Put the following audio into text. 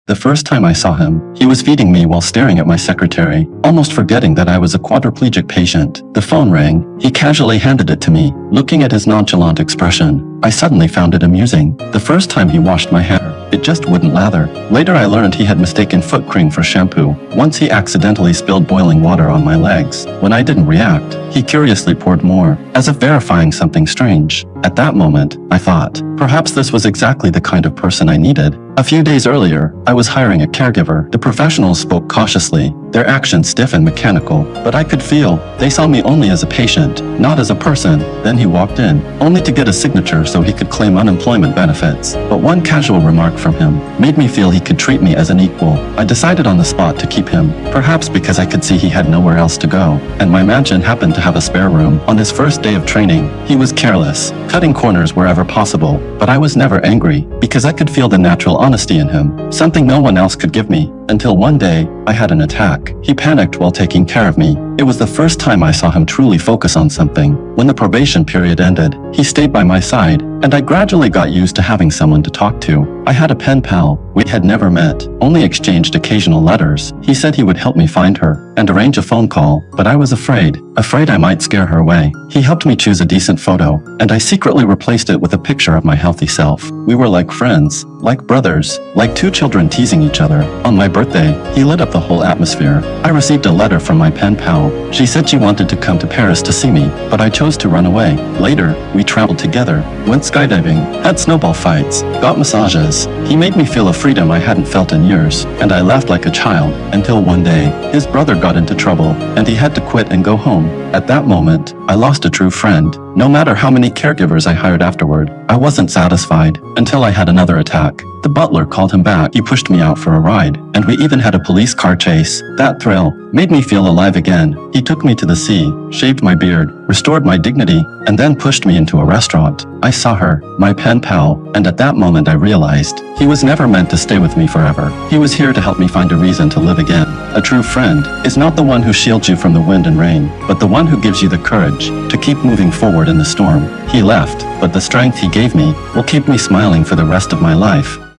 The first time I saw him, he was feeding me while staring at my secretary, almost forgetting that I was a quadriplegic patient. The phone rang. He casually handed it to me. Looking at his nonchalant expression, I suddenly found it amusing. The first time he washed my hair, it just wouldn't lather. Later I learned he had mistaken foot cream for shampoo. Once he accidentally spilled boiling water on my legs. When I didn't react, he curiously poured more, as if verifying something strange. At that moment, I thought, perhaps this was exactly the kind of person I needed. A few days earlier, I was hiring a caregiver. The professionals spoke cautiously, their actions stiff and mechanical, but I could feel they saw me only as a patient, not as a person. Then he walked in, only to get a signature so he could claim unemployment benefits. But one casual remark from him made me feel he could treat me as an equal. I decided on the spot to keep him, perhaps because I could see he had nowhere else to go, and my mansion happened to have a spare room. On his first day of training, he was careless, cutting corners wherever possible, but I was never angry, because I could feel the natural honesty in him, something no one else could give me. Until one day, I had an attack. He panicked while taking care of me. It was the first time I saw him truly focus on something. When the probation period ended, he stayed by my side, and I gradually got used to having someone to talk to. I had a pen pal. We had never met, only exchanged occasional letters. He said he would help me find her and arrange a phone call, but I was afraid I might scare her away. He helped me choose a decent photo, and I secretly replaced it with a picture of my healthy self. We were like friends, like brothers, like two children teasing each other. On my birthday, he lit up the whole atmosphere. I received a letter from my pen pal. She said she wanted to come to Paris to see me, but I chose to run away. Later, we traveled together, went skydiving, had snowball fights, got massages. He made me feel a freedom I hadn't felt in years, and I laughed like a child, until one day, his brother got into trouble, and he had to quit and go home. At that moment, I lost a true friend. No matter how many caregivers I hired afterward, I wasn't satisfied, until I had another attack. The butler called him back. He pushed me out for a ride, and we even had a police car chase. That thrill made me feel alive again. He took me to the sea, shaved my beard, restored my dignity, and then pushed me into a restaurant. I saw her, my pen pal, and at that moment I realized he was never meant to stay with me forever. He was here to help me find a reason to live again. A true friend is not the one who shields you from the wind and rain, but the one who gives you the courage to keep moving forward in the storm. He left, but the strength he gave me will keep me smiling for the rest of my life.